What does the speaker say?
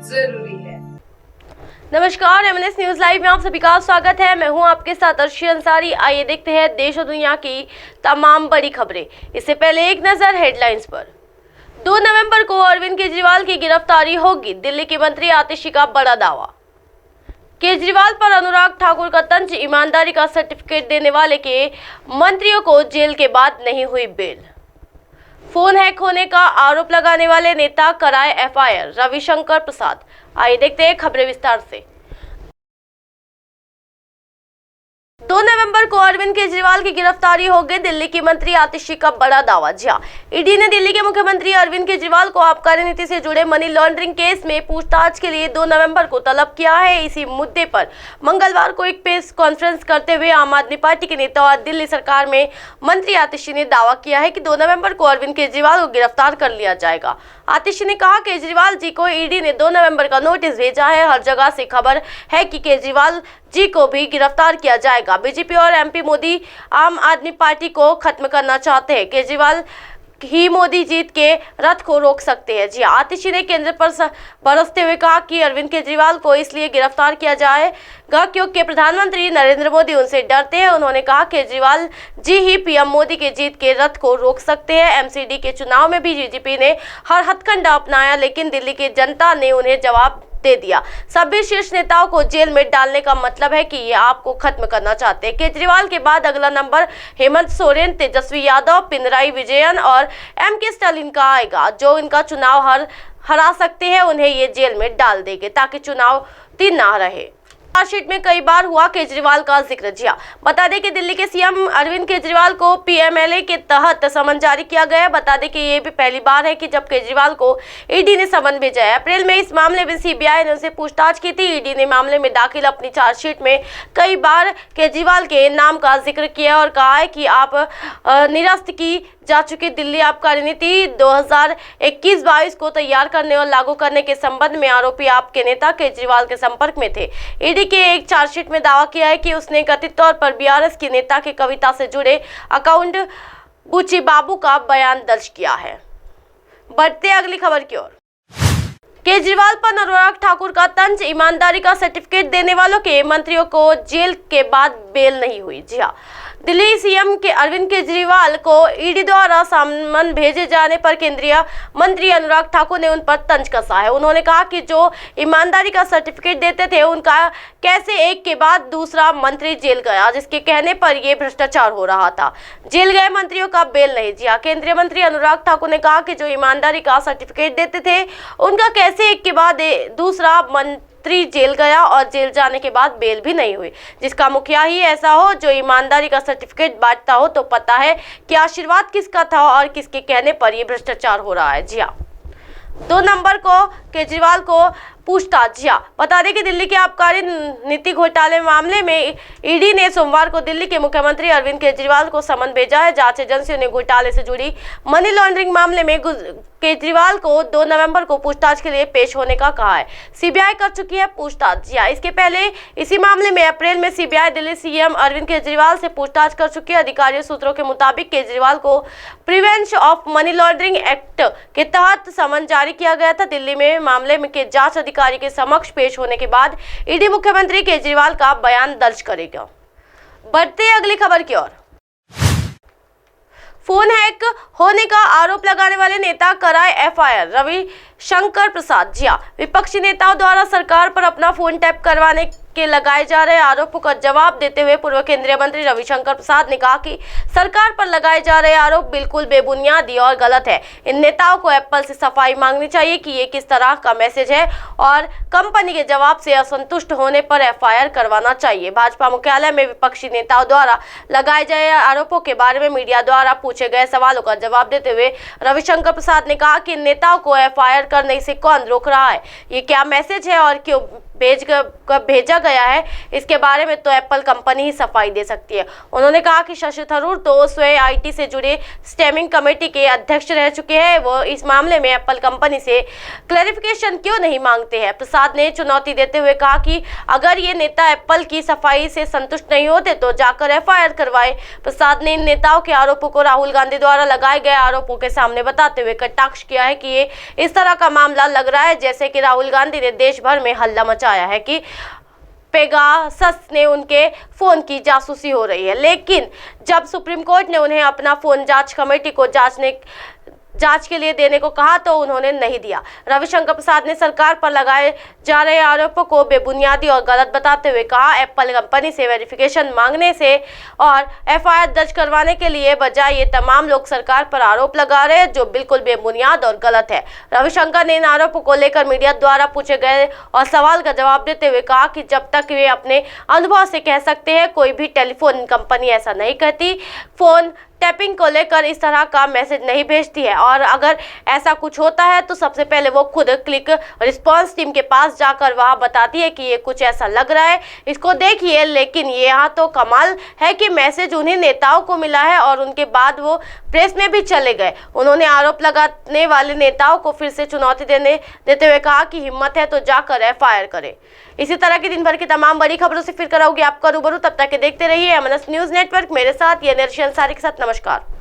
जरूरी है। नमस्कार, एमएनएस न्यूज लाइव में आप सभी का स्वागत है। मैं हूं आपके साथ अर्शी अंसारी। आइए देखते हैं देश और दुनिया की तमाम बड़ी खबरें। इससे पहले एक नजर हेडलाइंस पर। 2 नवंबर को अरविंद केजरीवाल की गिरफ्तारी होगी, दिल्ली की मंत्री आतिशी का बड़ा दावा। केजरीवाल पर अनुराग ठाकुर का तंज, ईमानदारी का सर्टिफिकेट देने वाले के मंत्रियों को जेल के बाद नहीं हुई बेल। फोन हैक होने का आरोप लगाने वाले नेता कराए एफआईआर, रविशंकर प्रसाद। आइए देखते हैं खबरें विस्तार से। 2 नवंबर को अरविंद केजरीवाल की गिरफ्तारी होगी, दिल्ली की मंत्री आतिशी का बड़ा दावा। जी हां, ईडी ने दिल्ली के मुख्यमंत्री अरविंद केजरीवाल को आबकारी नीति से जुड़े मनी लॉन्ड्रिंग केस में पूछताछ के लिए 2 नवंबर को तलब किया है। इसी मुद्दे पर मंगलवार को एक प्रेस कॉन्फ्रेंस करते हुए आम आदमी पार्टी के नेता और दिल्ली सरकार में मंत्री आतिशी ने दावा किया है कि 2 नवंबर को अरविंद केजरीवाल को गिरफ्तार कर लिया जाएगा। आतिशी ने कहा, केजरीवाल जी को ईडी ने 2 नवंबर का नोटिस भेजा है। हर जगह से खबर है कि केजरीवाल जी को भी गिरफ्तार किया जाएगा। बीजेपी और एमपी मोदी आम आदमी पार्टी को खत्म करना चाहते हैं। केजरीवाल ही मोदी जीत के रथ को रोक सकते हैं। जी, आतिशी ने केंद्र पर बरसते हुए कहा कि अरविंद केजरीवाल को इसलिए गिरफ्तार किया जाएगा क्योंकि प्रधानमंत्री नरेंद्र मोदी उनसे डरते हैं। उन्होंने कहा, केजरीवाल जी ही पीएम मोदी के जीत के रथ को रोक सकते हैं। एमसीडी के चुनाव में भी बीजेपी ने हर हथकंडा अपनाया, लेकिन दिल्ली की जनता ने उन्हें जवाब दे दिया। सभी शीर्ष नेताओं को जेल में डालने का मतलब है कि ये आपको खत्म करना चाहते हैं। केजरीवाल के बाद अगला नंबर हेमंत सोरेन, तेजस्वी यादव, पिनराई विजयन और एमके स्टालिन का आएगा, जो इनका चुनाव हरा सकते हैं। उन्हें ये जेल में डाल देंगे ताकि चुनौती ना रहे। चार्जशीट में कई बार हुआ केजरीवाल का जिक्र। जी हां, बता दें कि दिल्ली के सीएम अरविंद केजरीवाल को पीएमएलए के तहत समन जारी किया गया। बता दें कि ये भी पहली बार है कि जब केजरीवाल को ईडी ने समन भेजा है। अप्रैल में इस मामले में सीबीआई ने उनसे पूछताछ की थी। ईडी ने मामले में दाखिल अपनी चार्जशीट में कई बार केजरीवाल के नाम का जिक्र किया और कहा है कि आप निरस्त की जा चुकी दिल्ली आबकारी नीति 2021-22 को तैयार करने और लागू करने के संबंध में आरोपी आपके नेता केजरीवाल के संपर्क में थे। ईडी के एक चार्जशीट में दावा किया है कि उसने कथित तौर पर बीआरएस के नेता के कविता से जुड़े अकाउंट बुची बाबू का बयान दर्ज किया है। बढ़ते अगली खबर की ओर। केजरीवाल पर अनुराग ठाकुर का तंज, ईमानदारी का सर्टिफिकेट देने वालों के मंत्रियों को जेल के बाद बेल नहीं हुई। जी हां, दिल्ली सीएम के अरविंद केजरीवाल को ईडी द्वारा समन भेजे जाने पर केंद्रीय मंत्री अनुराग ठाकुर ने उन पर तंज कसा है। उन्होंने कहा कि जो ईमानदारी का सर्टिफिकेट देते थे, उनका कैसे एक के बाद दूसरा मंत्री जेल गया, जिसके कहने पर यह भ्रष्टाचार हो रहा था। जेल गए मंत्रियों का बेल नहीं। जी हां, केंद्रीय मंत्री अनुराग ठाकुर ने कहा कि जो ईमानदारी का सर्टिफिकेट देते थे, उनका कैसे एक के बाद दूसरा मंत्री जेल गया और जेल जाने के बाद बेल भी नहीं हुई। जिसका मुखिया ही ऐसा हो जो ईमानदारी का सर्टिफिकेट बांटता हो, तो पता है कि आशीर्वाद किसका था और किसके कहने पर यह भ्रष्टाचार हो रहा है। जी हाँ, 2 नवंबर को केजरीवाल को पूछताछ। जी हां, बता दें कि दिल्ली के आबकारी नीति घोटाले मामले में ईडी ने सोमवार को दिल्ली के मुख्यमंत्री अरविंद केजरीवाल को समन भेजा है। जांच एजेंसियों ने घोटाले से जुड़ी मनी लॉन्ड्रिंग मामले में केजरीवाल को 2 नवंबर को पूछताछ के लिए पेश होने का कहा है। सीबीआई कर चुकी है पूछताछ। जी हां, इसके पहले इसी मामले में अप्रैल में सीबीआई दिल्ली सीएम अरविंद केजरीवाल से पूछताछ कर चुकी है। अधिकारियों सूत्रों के मुताबिक केजरीवाल को prevention of money laundering act के तहत समन जारी किया गया था। दिल्ली में मामले में के जांच अधिकारी के समक्ष पेश होने के बाद ईडी मुख्यमंत्री केजरीवाल का बयान दर्ज करेगा। बढ़ते अगली खबर की ओर। फोन हैक होने का आरोप लगाने वाले नेता कराए एफआईआर, रविशंकर प्रसाद। जी हां, विपक्षी नेताओं द्वारा सरकार पर अपना फोन टैप करवाने के लगाए जा रहे आरोपों का जवाब देते हुए पूर्व केंद्रीय मंत्री रविशंकर प्रसाद ने कहा कि सरकार पर लगाए जा रहे आरोप बिल्कुल बेबुनियादी और गलत है। इन नेताओं को एप्पल से सफाई मांगनी चाहिए कि ये किस तरह का मैसेज है और कंपनी के जवाब से असंतुष्ट होने पर एफआईआर करवाना चाहिए। भाजपा मुख्यालय में विपक्षी नेताओं द्वारा लगाए गए आरोपों के बारे में मीडिया द्वारा पूछे गए सवालों का जवाब देते हुए रविशंकर प्रसाद ने कहा कि इन नेताओं को एफआईआर करने से कौन रोक रहा है, ये क्या मैसेज है और क्यों भेजा गया है, इसके बारे में तो एप्पल कंपनी ही सफाई दे सकती है। उन्होंने कहा कि शशि थरूर तो स्वयं आईटी से जुड़े स्टेमिंग कमेटी के अध्यक्ष रह चुके हैं, वो इस मामले में एप्पल कंपनी से क्लैरिफिकेशन क्यों नहीं मांगते हैं। प्रसाद ने चुनौती देते हुए कहा कि अगर ये नेता एप्पल की सफाई से संतुष्ट नहीं होते तो जाकर एफआईआर करवाए। प्रसाद ने इन नेताओं के आरोपों को राहुल गांधी द्वारा लगाए गए आरोपों के सामने बताते हुए कटाक्ष किया है कि ये इस तरह का मामला लग रहा है जैसे कि राहुल गांधी ने देश भर में हल्ला मचाया है कि पेगासस ने उनके फोन की जासूसी हो रही है। लेकिन जब सुप्रीम कोर्ट ने उन्हें अपना फोन जांच कमेटी को जांच के लिए देने को कहा तो उन्होंने नहीं दिया। रविशंकर प्रसाद ने सरकार पर लगाए जा रहे आरोपों को बेबुनियादी और गलत बताते हुए कहा, एप्पल कंपनी से वेरिफिकेशन मांगने से और एफआईआर दर्ज करवाने के लिए बजाय ये तमाम लोग सरकार पर आरोप लगा रहे हैं जो बिल्कुल बेबुनियाद और गलत है। रविशंकर ने इन आरोपों को लेकर मीडिया द्वारा पूछे गए और सवाल का जवाब देते हुए कहा कि जब तक वे अपने अनुभव से कह सकते हैं, कोई भी टेलीफोन कंपनी ऐसा नहीं कहती, फोन टैपिंग को लेकर इस तरह का मैसेज नहीं भेजती है, और अगर ऐसा कुछ होता है तो सबसे पहले वो खुद क्लिक रिस्पांस टीम के पास जाकर वहां बताती है कि ये कुछ ऐसा लग रहा है, इसको देखिए। लेकिन ये यहाँ तो कमाल है कि मैसेज उन्हीं नेताओं को मिला है और उनके बाद वो प्रेस में भी चले गए। उन्होंने आरोप लगाने वाले नेताओं को फिर से चुनौती देते हुए कहा कि हिम्मत है तो जाकर एफआईआर करे। इसी तरह की दिन भर की तमाम बड़ी खबरों से फिर कराऊंगी आपका रूबरू। तब तक के देखते रहिए एमएनएस न्यूज नेटवर्क। मेरे साथ ये निर्शल सारी के साथ नमस्कार।